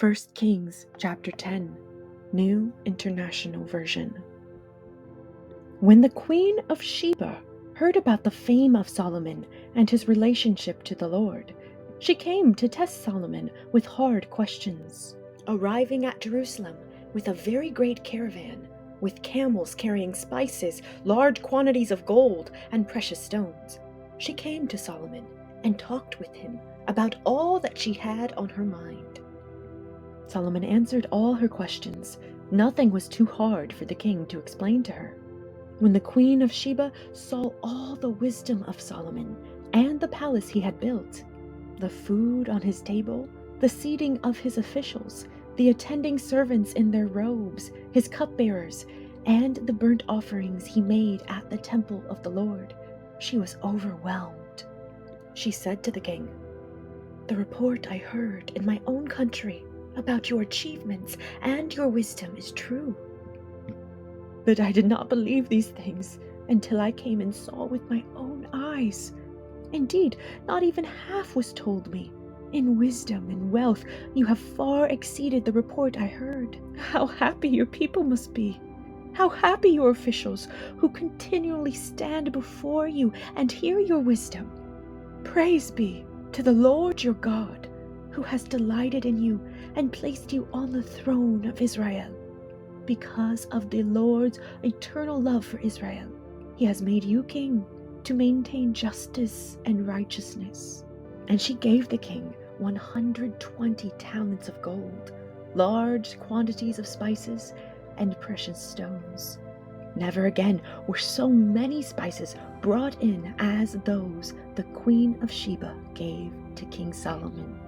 1 Kings chapter 10, New International Version. When the Queen of Sheba heard about the fame of Solomon and his relationship to the Lord, she came to test Solomon with hard questions. Arriving at Jerusalem with a very great caravan, with camels carrying spices, large quantities of gold, and precious stones, she came to Solomon and talked with him about all that she had on her mind. Solomon answered all her questions. Nothing was too hard for the king to explain to her. When the Queen of Sheba saw all the wisdom of Solomon and the palace he had built, the food on his table, the seating of his officials, the attending servants in their robes, his cupbearers, and the burnt offerings he made at the temple of the Lord, she was overwhelmed. She said to the king, "The report I heard in my own country about your achievements and your wisdom is true. But I did not believe these things until I came and saw with my own eyes. Indeed, not even half was told me. In wisdom and wealth, you have far exceeded the report I heard. How happy your people must be! How happy your officials who continually stand before you and hear your wisdom! Praise be to the Lord your God, who has delighted in you and placed you on the throne of Israel. Because of the Lord's eternal love for Israel, he has made you king to maintain justice and righteousness." And she gave the king 120 talents of gold, large quantities of spices, and precious stones. Never again were so many spices brought in as those the Queen of Sheba gave to King Solomon.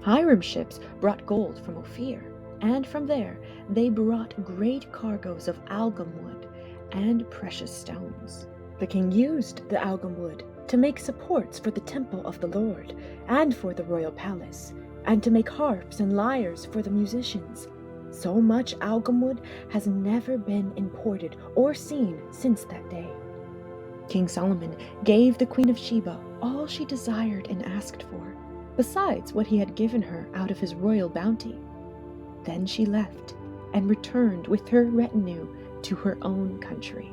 Hiram's ships brought gold from Ophir, and from there they brought great cargoes of algum wood and precious stones. The king used the algum wood to make supports for the temple of the Lord and for the royal palace, and to make harps and lyres for the musicians. So much algum wood has never been imported or seen since that day. King Solomon gave the Queen of Sheba all she desired and asked for, besides what he had given her out of his royal bounty. Then she left and returned with her retinue to her own country.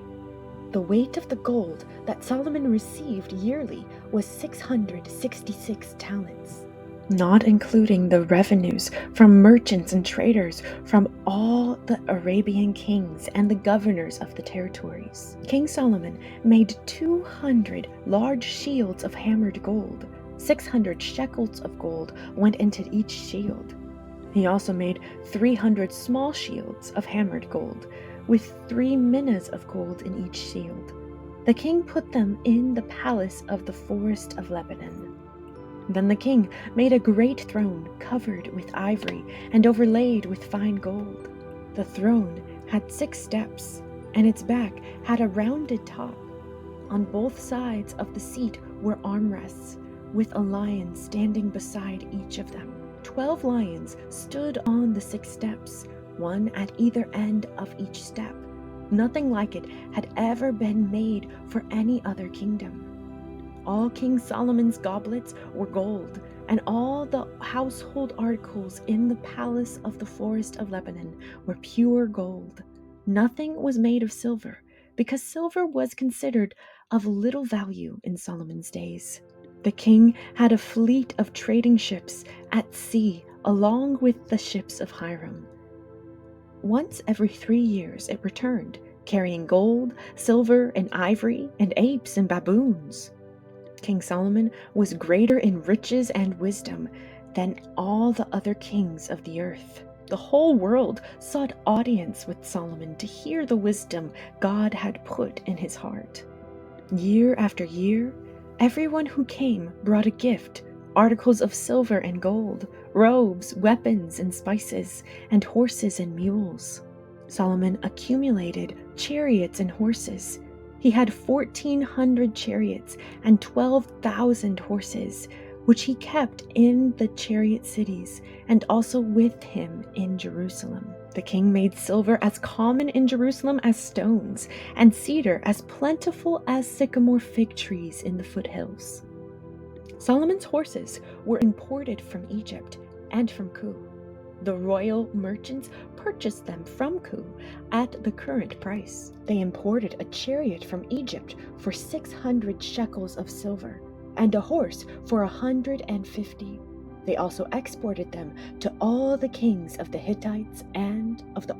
The weight of the gold that Solomon received yearly was 666 talents, not including the revenues from merchants and traders from all the Arabian kings and the governors of the territories. King Solomon made 200 large shields of hammered gold. 600 shekels of gold went into each shield. He also made 300 small shields of hammered gold, with 3 minas of gold in each shield. The king put them in the palace of the forest of Lebanon. Then the king made a great throne covered with ivory and overlaid with fine gold. The throne had 6 steps, and its back had a rounded top. On both sides of the seat were armrests, with a lion standing beside each of them. 12 lions stood on the 6 steps, one at either end of each step. Nothing like it had ever been made for any other kingdom. All King Solomon's goblets were gold, and all the household articles in the palace of the forest of Lebanon were pure gold. Nothing was made of silver, because silver was considered of little value in Solomon's days. The king had a fleet of trading ships at sea along with the ships of Hiram. Once every 3 years it returned, carrying gold, silver, and ivory, and apes and baboons. King Solomon was greater in riches and wisdom than all the other kings of the earth. The whole world sought audience with Solomon to hear the wisdom God had put in his heart. Year after year, everyone who came brought a gift, articles of silver and gold, robes, weapons and spices, and horses and mules. Solomon accumulated chariots and horses. He had 1,400 chariots and 12,000 horses, which he kept in the chariot cities and also with him in Jerusalem. The king made silver as common in Jerusalem as stones, and cedar as plentiful as sycamore fig trees in the foothills. Solomon's horses were imported from Egypt and from Kue. The royal merchants purchased them from Ku at the current price. They imported a chariot from Egypt for 600 shekels of silver and a horse for 150. They also exported them to all the kings of the Hittites and of the